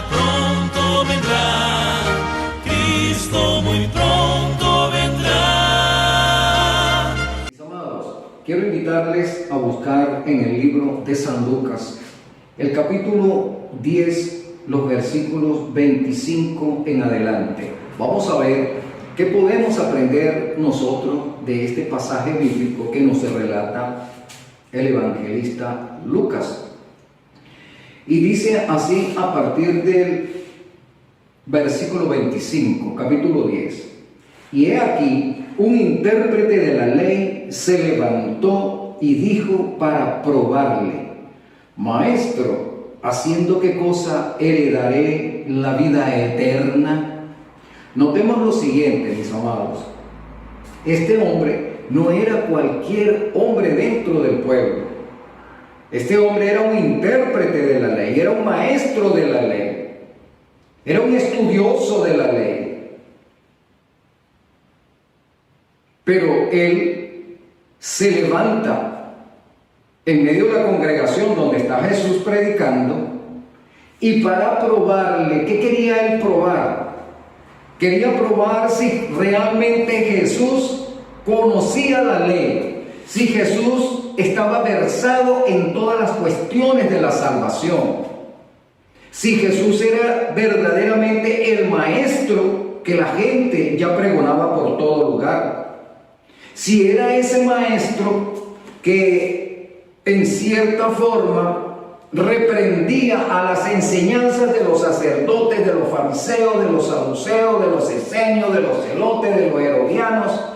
pronto vendrá, Cristo muy pronto vendrá. Mis amados, quiero invitarles a buscar en el libro de San Lucas, el capítulo 10, los versículos 25 en adelante. Vamos a ver qué podemos aprender nosotros de este pasaje bíblico que nos relata el evangelista Lucas. Y dice así a partir del versículo 25, capítulo 10. Y he aquí, un intérprete de la ley se levantó y dijo para probarle: Maestro, ¿haciendo qué cosa heredaré la vida eterna? Notemos lo siguiente, mis amados. Este hombre no era cualquier hombre dentro del pueblo. Este hombre era un intérprete de la ley, era un maestro de la ley, era un estudioso de la ley. Pero él se levanta en medio de la congregación donde está Jesús predicando, y para probarle, ¿qué quería él probar? Quería probar si realmente Jesús conocía la ley, si Jesús estaba versado en todas las cuestiones de la salvación, si Jesús era verdaderamente el maestro que la gente ya pregonaba por todo lugar, si era ese maestro que en cierta forma reprendía a las enseñanzas de los sacerdotes, de los fariseos, de los saduceos, de los esenios, de los celotes, de los herodianos.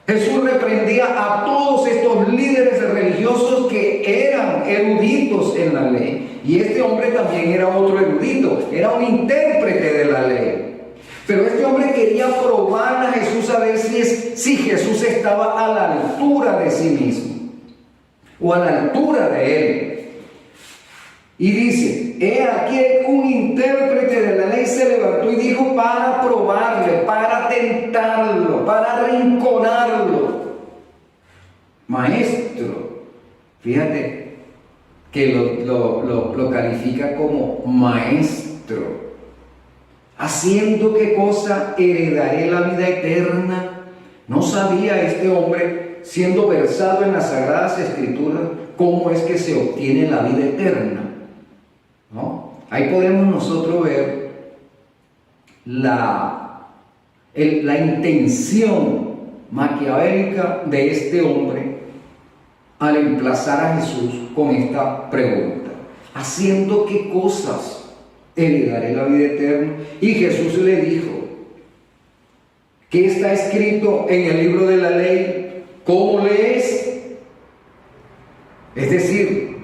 Jesús reprendía a todos estos líderes religiosos que eran eruditos en la ley. Y este hombre también era otro erudito, era un intérprete de la ley. Pero este hombre quería probar a Jesús a ver si Jesús estaba a la altura de sí mismo, o a la altura de él. Y dice: he aquí un intérprete de la ley se levantó y dijo para probarle, para tentarlo, para arrinconarlo: Maestro, fíjate que lo califica como maestro. ¿Haciendo qué cosa heredaré la vida eterna? No sabía este hombre, siendo versado en las Sagradas Escrituras, cómo es que se obtiene la vida eterna, ¿no? Ahí podemos nosotros ver la intención maquiavélica de este hombre al emplazar a Jesús con esta pregunta: ¿haciendo qué cosas heredaré la vida eterna? Y Jesús le dijo: ¿qué está escrito en el libro de la ley? ¿Cómo lees? Es decir,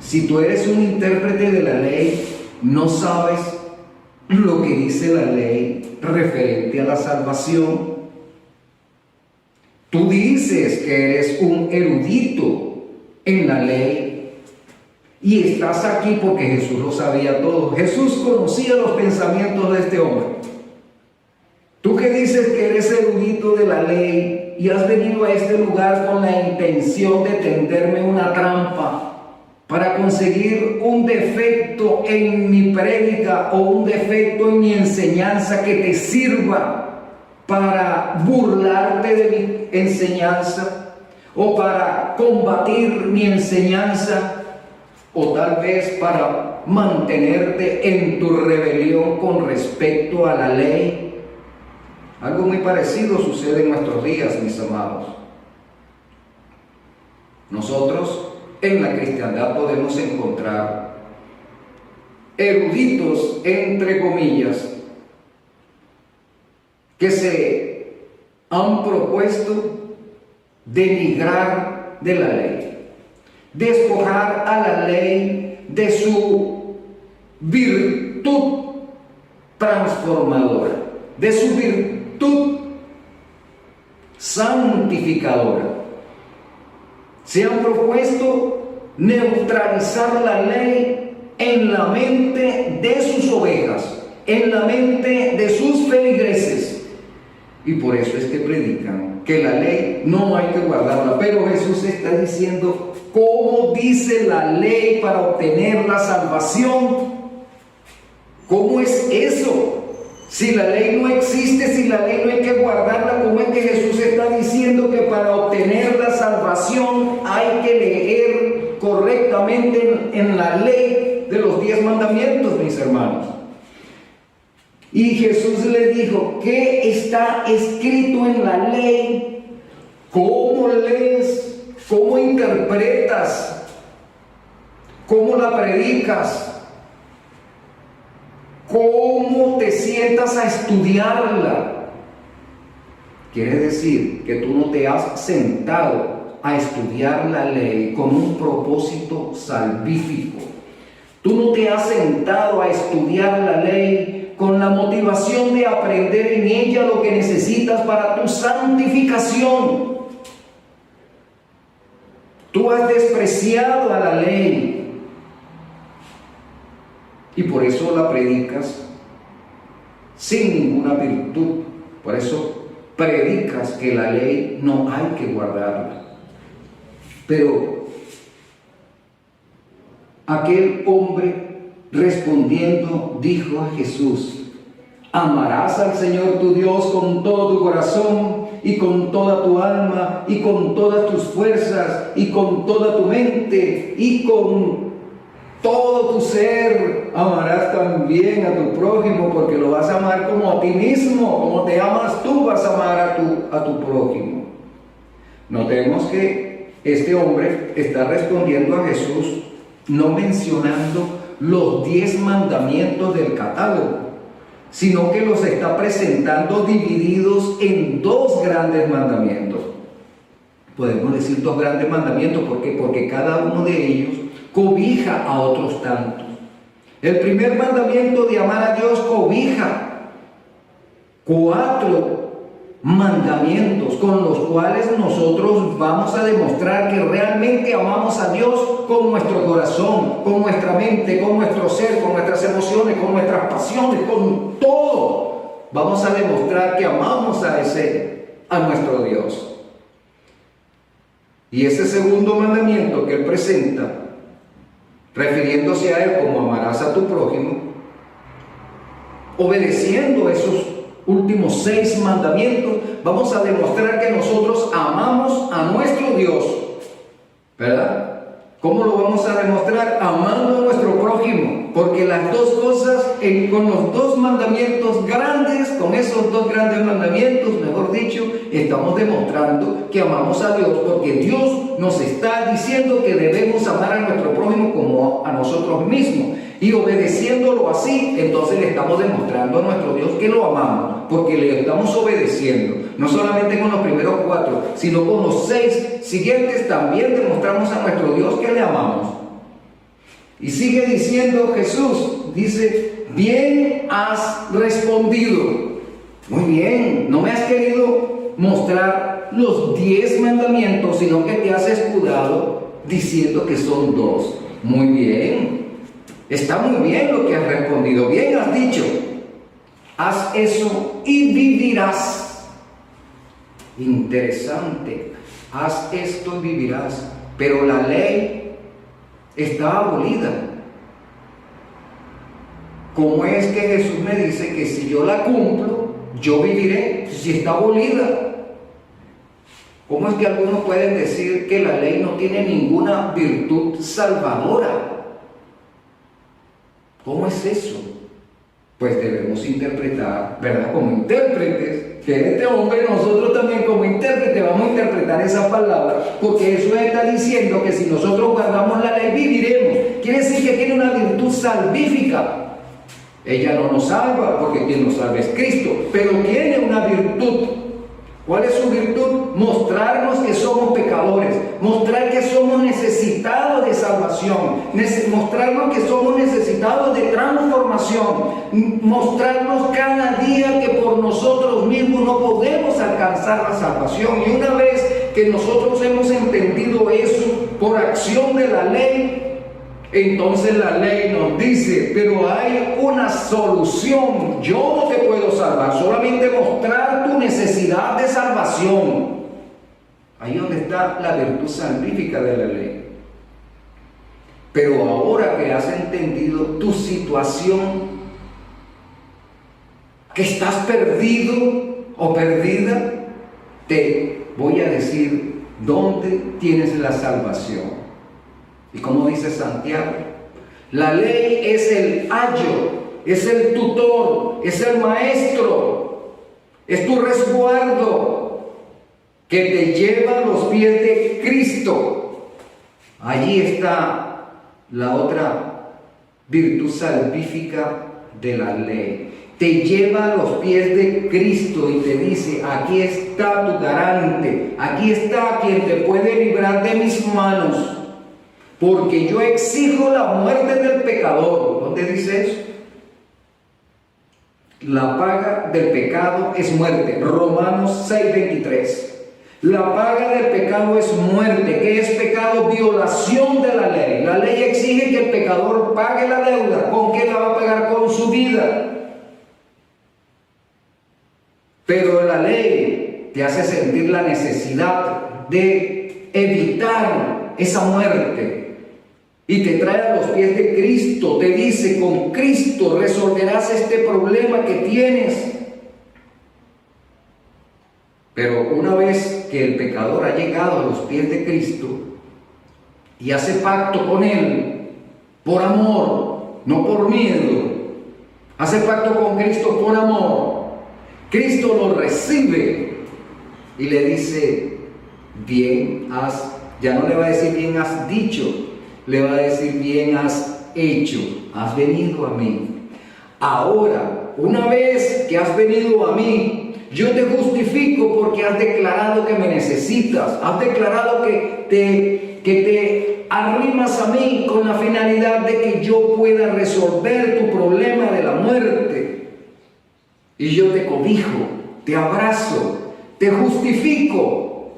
si tú eres un intérprete de la ley, no sabes lo que dice la ley referente a la salvación. Tú dices que eres un erudito en la ley y estás aquí porque Jesús lo sabía todo. Jesús conocía los pensamientos de este hombre. Tú que dices que eres erudito de la ley y has venido a este lugar con la intención de tenderme una trampa para conseguir un defecto en mi prédica o un defecto en mi enseñanza que te sirva para burlarte de mi enseñanza, o para combatir mi enseñanza, o tal vez para mantenerte en tu rebelión con respecto a la ley. Algo muy parecido sucede en nuestros días, mis amados. Nosotros en la cristiandad podemos encontrar eruditos, entre comillas, que se han propuesto denigrar de la ley, despojar a la ley de su virtud transformadora, de su virtud santificadora. Se han propuesto neutralizar la ley en la mente de sus ovejas, en la mente de sus feligreses. Y por eso es que predican que la ley no hay que guardarla. Pero Jesús está diciendo cómo dice la ley para obtener la salvación. ¿Cómo es eso? Si la ley no existe, si la ley no hay que guardarla, ¿cómo es que Jesús está diciendo que para obtener la salvación hay que leer correctamente en la ley de los 10 mandamientos, mis hermanos? Y Jesús le dijo, ¿qué está escrito en la ley? ¿Cómo lees? ¿Cómo interpretas? ¿Cómo la predicas? ¿Cómo te sientas a estudiarla? Quiere decir que tú no te has sentado a estudiar la ley con un propósito salvífico. Tú no te has sentado a estudiar la ley con la motivación de aprender en ella lo que necesitas para tu santificación. Tú has despreciado a la ley y por eso la predicas sin ninguna virtud. Por eso predicas que la ley no hay que guardarla. Pero aquel hombre respondiendo dijo a Jesús: amarás al Señor tu Dios con todo tu corazón y con toda tu alma y con todas tus fuerzas y con toda tu mente y con todo tu ser. Amarás también a tu prójimo, porque lo vas a amar como a ti mismo. Como te amas tú, vas a amar a tu prójimo. Notemos que este hombre está respondiendo a Jesús no mencionando los 10 mandamientos del catálogo, sino que los está presentando divididos en 2 grandes mandamientos. Podemos decir 2 grandes mandamientos, ¿por qué? Porque cada uno de ellos cobija a otros tantos. El primer mandamiento de amar a Dios cobija 4 mandamientos con los cuales nosotros vamos a demostrar que realmente amamos a Dios con nuestro corazón, con nuestra mente, con nuestro ser, con nuestras emociones, con nuestras pasiones, con todo. Vamos a demostrar que amamos a nuestro Dios. Y ese segundo mandamiento que él presenta, refiriéndose a él como amarás a tu prójimo, obedeciendo esos últimos 6 mandamientos, vamos a demostrar que nosotros amamos a nuestro Dios, ¿verdad? ¿Cómo lo vamos a demostrar? Amando a nuestro prójimo, porque las 2 cosas, con los 2 mandamientos grandes, con esos 2 grandes mandamientos, mejor dicho, estamos demostrando que amamos a Dios, porque Dios nos está diciendo que debemos amar a nuestro prójimo como a nosotros mismos. Y obedeciéndolo así, entonces le estamos demostrando a nuestro Dios que lo amamos, porque le estamos obedeciendo, no solamente con los primeros 4, sino con los 6 siguientes también demostramos a nuestro Dios que le amamos. Y sigue diciendo Jesús, dice, bien has respondido. Muy bien, no me has querido mostrar los 10 mandamientos, sino que te has escudado diciendo que son 2. Muy bien. Está muy bien lo que has respondido, bien has dicho. Haz eso y vivirás. Interesante. Haz esto y vivirás. Pero la ley está abolida. ¿Cómo es que Jesús me dice que si yo la cumplo, yo viviré? Si está abolida. ¿Cómo es que algunos pueden decir que la ley no tiene ninguna virtud salvadora? ¿Cómo es eso? Pues debemos interpretar, ¿verdad? Como intérpretes, que este hombre, nosotros también como intérpretes vamos a interpretar esa palabra, porque eso está diciendo que si nosotros guardamos la ley, viviremos. Quiere decir que tiene una virtud salvífica. Ella no nos salva, porque quien nos salva es Cristo, pero tiene una virtud. ¿Cuál es su virtud? Mostrarnos que somos pecadores, mostrar que somos necesitados de salvación, mostrarnos que somos necesitados de transformación, mostrarnos cada día que por nosotros mismos no podemos alcanzar la salvación. Y una vez que nosotros hemos entendido eso por acción de la ley, entonces la ley nos dice, pero hay una solución. Yo no te puedo salvar, solamente mostrar tu necesidad de salvación. Ahí donde está la virtud salvífica de la ley. Pero ahora que has entendido tu situación que estás perdido o perdida, te voy a decir dónde tienes la salvación. Y como dice Santiago, la ley es el ayo, es el tutor, es el maestro, es tu resguardo que te lleva a los pies de Cristo. Allí está la otra virtud salvífica de la ley. Te lleva a los pies de Cristo y te dice: aquí está tu garante, aquí está quien te puede librar de mis manos, porque yo exijo la muerte del pecador. ¿Dónde dice eso? La paga del pecado es muerte. Romanos 6:23. La paga del pecado es muerte. ¿Qué es pecado? Violación de la ley. La ley exige que el pecador pague la deuda. ¿Con qué la va a pagar? Con su vida. Pero la ley te hace sentir la necesidad de evitar esa muerte y te trae a los pies de Cristo. Te dice: con Cristo resolverás este problema que tienes. Pero una vez que el pecador ha llegado a los pies de Cristo y hace pacto con Él por amor, no por miedo, hace pacto con Cristo por amor, Cristo lo recibe y le dice: bien has, ya no le va a decir bien has dicho, le va a decir bien has hecho, has venido a mí. Ahora, una vez que has venido a mí, yo te justifico porque has declarado que me necesitas, has declarado que te arrimas a mí con la finalidad de que yo pueda resolver tu problema de la muerte. Y yo te cobijo, te abrazo, te justifico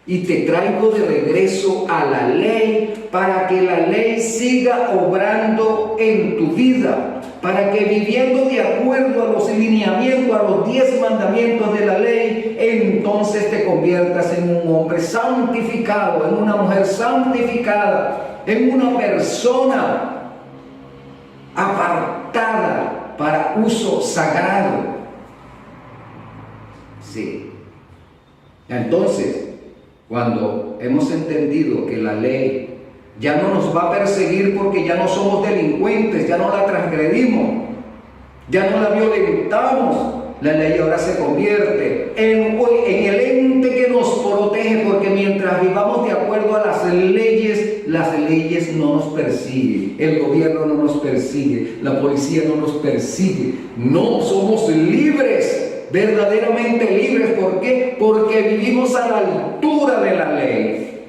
y te traigo de regreso a la ley para que la ley siga obrando en tu vida, para que viviendo de acuerdo a los lineamientos, a los 10 mandamientos de la ley, entonces te conviertas en un hombre santificado, en una mujer santificada, en una persona apartada para uso sagrado. Sí. Entonces, cuando hemos entendido que la ley ya no nos va a perseguir porque ya no somos delincuentes, ya no la transgredimos, ya no la violentamos, la ley ahora se convierte en el ente que nos protege, porque mientras vivamos de acuerdo a las leyes no nos persiguen, el gobierno no nos persigue, la policía no nos persigue, no, somos libres. Verdaderamente libres. ¿Por qué? Porque vivimos a la altura de la ley.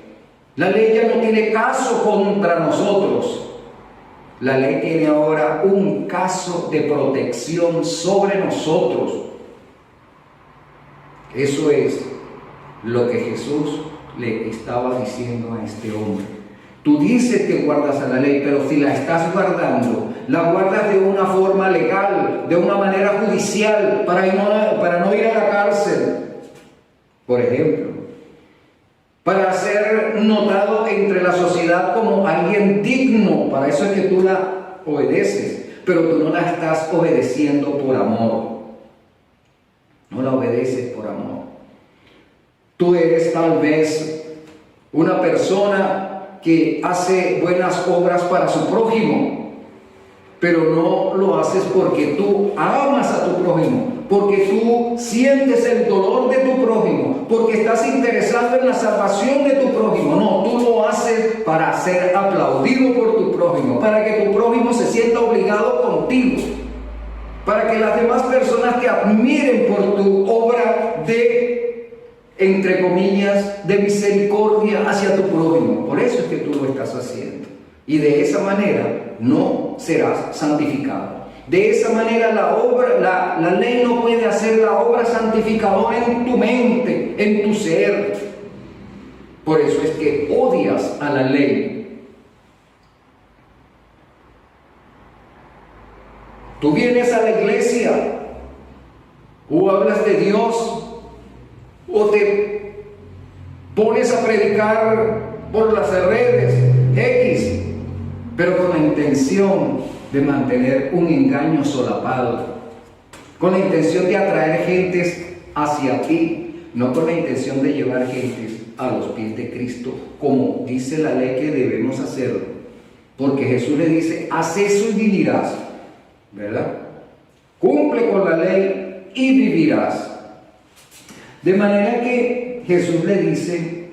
La ley ya no tiene caso contra nosotros. La ley tiene ahora un caso de protección sobre nosotros. Eso es lo que Jesús le estaba diciendo a este hombre. Tú dices que guardas a la ley, pero si la estás guardando, la guardas de una forma legal, de una manera judicial, para no ir a la cárcel, por ejemplo, para ser notado entre la sociedad como alguien digno. Para eso es que tú la obedeces, pero tú no la estás obedeciendo por amor. No la obedeces por amor. Tú eres tal vez una persona que hace buenas obras para su prójimo, pero no lo haces porque tú amas a tu prójimo, porque tú sientes el dolor de tu prójimo, porque estás interesado en la salvación de tu prójimo. No, tú lo haces para ser aplaudido por tu prójimo, para que tu prójimo se sienta obligado contigo, para que las demás personas te admiren por tu obra de, entre comillas, de misericordia hacia tu prójimo. Por eso es que tú lo estás haciendo. Y de esa manera no serás santificado. De esa manera la ley no puede hacer la obra santificadora en tu mente, en tu ser. Por eso es que odias a la ley. Tú vienes a la iglesia, o hablas de Dios, o te pones a predicar por las redes X, pero con la intención de mantener un engaño solapado, con la intención de atraer gentes hacia ti, no con la intención de llevar gentes a los pies de Cristo, como dice la ley que debemos hacerlo, porque Jesús le dice, haz eso y vivirás, ¿verdad? Cumple con la ley y vivirás. De manera que Jesús le dice,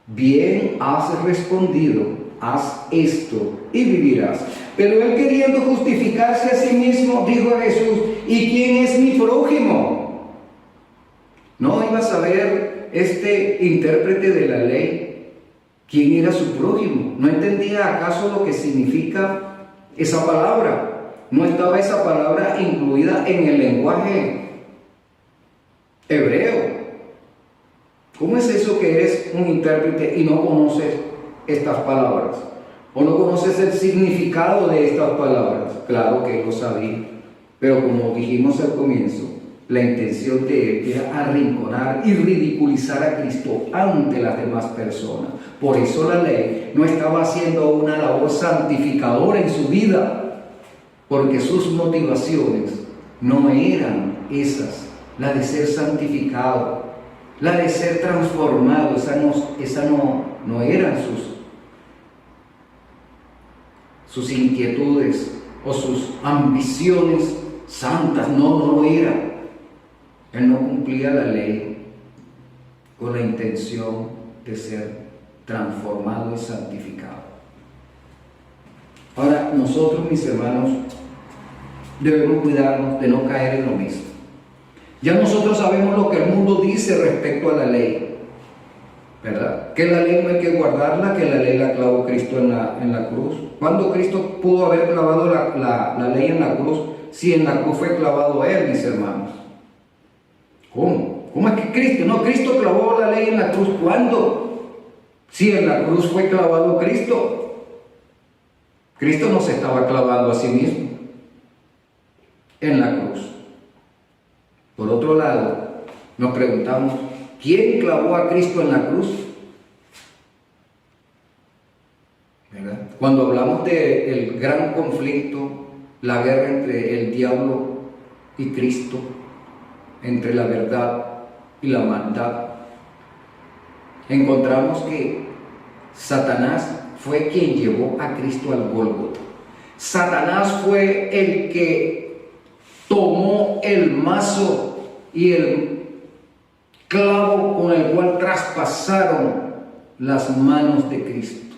bien has respondido, haz esto y vivirás. Pero él, queriendo justificarse a sí mismo, dijo a Jesús, ¿y quién es mi prójimo? No iba a saber este intérprete de la ley quién era su prójimo. No entendía acaso lo que significa esa palabra. No estaba esa palabra incluida en el lenguaje hebreo. ¿Cómo es eso que eres un intérprete y no conoces estas palabras? ¿O no conoces el significado de estas palabras? Claro que lo sabía, pero como dijimos al comienzo, la intención de él era arrinconar y ridiculizar a Cristo ante las demás personas. Por eso la ley no estaba haciendo una labor santificadora en su vida, porque sus motivaciones no eran esas, la de ser santificado, la de ser transformado. Esa no eran sus inquietudes o sus ambiciones santas, no lo eran. Él no cumplía la ley con la intención de ser transformado y santificado. Ahora, nosotros, mis hermanos, debemos cuidarnos de no caer en lo mismo. Ya nosotros sabemos lo que el mundo dice respecto a la ley, ¿verdad? Que la ley no hay que guardarla, que la ley la clavó Cristo en la cruz. ¿Cuándo Cristo pudo haber clavado la ley en la cruz si en la cruz fue clavado Él, mis hermanos? ¿Cómo? ¿Cómo es que Cristo? No, Cristo clavó la ley en la cruz. ¿Cuándo? Si en la cruz fue clavado Cristo. Cristo no se estaba clavando a sí mismo en la cruz. Por otro lado, nos preguntamos, ¿quién clavó a Cristo en la cruz? ¿Verdad? Cuando hablamos del gran conflicto, la guerra entre el diablo y Cristo, entre la verdad y la maldad, encontramos que Satanás fue quien llevó a Cristo al Gólgota. Satanás fue el que tomó el mazo y el clavo con el cual traspasaron las manos de Cristo.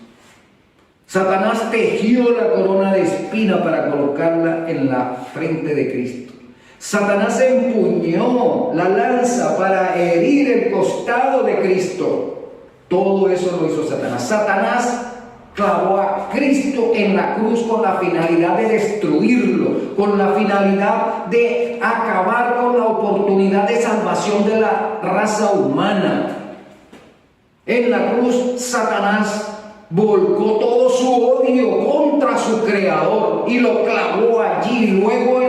Satanás tejió la corona de espina para colocarla en la frente de Cristo. Satanás empuñó la lanza para herir el costado de Cristo. Todo eso lo hizo Satanás. Satanás clavó a Cristo en la cruz con la finalidad de destruirlo, con la finalidad de acabar con la oportunidad de salvación de la raza humana. En la cruz, Satanás volcó todo su odio contra su creador y lo clavó allí. Luego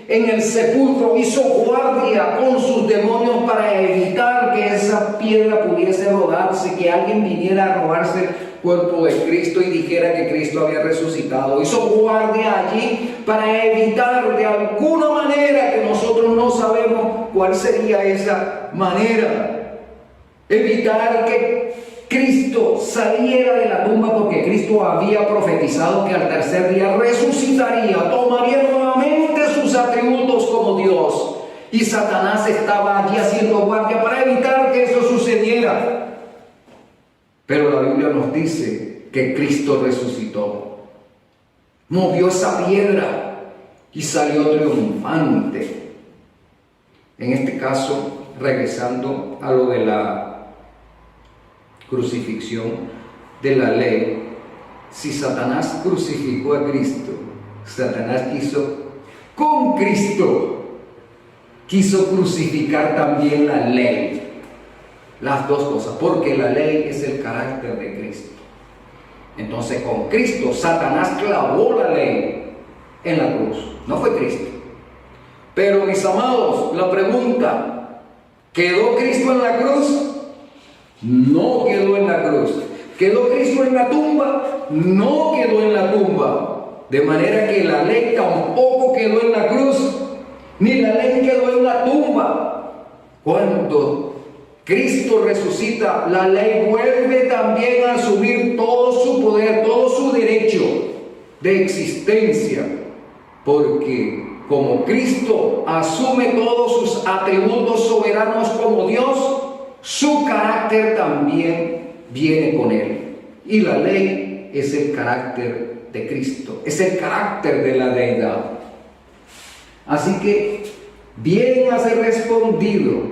en el sepulcro hizo guardia con sus demonios para evitar que esa piedra pudiese rodarse, que alguien viniera a robarse el cuerpo de Cristo y dijera que Cristo había resucitado. Hizo guardia allí para evitar de alguna manera, que nosotros no sabemos cuál sería esa manera, evitar que Cristo saliera de la tumba, porque Cristo había profetizado que al tercer día resucitaría, tomaría nuevamente sus atributos como Dios, y Satanás estaba allí haciendo guardia para evitar que eso sucediera. Pero la Biblia nos dice que Cristo resucitó, movió esa piedra y salió triunfante. En este caso, regresando a lo de la crucifixión de la ley, si Satanás crucificó a Cristo, Satanás con Cristo quiso crucificar también la ley. Las dos cosas, porque la ley es el carácter de Cristo. Entonces, con Cristo, Satanás clavó la ley en la cruz, no fue Cristo. Pero, mis amados, la pregunta, ¿quedó Cristo en la cruz? No quedó en la cruz. ¿Quedó Cristo en la tumba? No quedó en la tumba. De manera que la ley tampoco quedó en la cruz. ni la ley quedó en la tumba. Cuando Cristo resucita, la ley vuelve también a asumir todo su poder, todo su derecho de existencia, porque como Cristo asume todos sus atributos soberanos como Dios, su carácter también viene con él. Y la ley es el carácter de Cristo, es el carácter de la deidad. Así que, bien has respondido,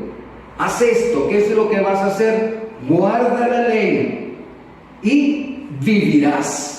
haz esto. ¿Qué es lo que vas a hacer? Guarda la ley y vivirás.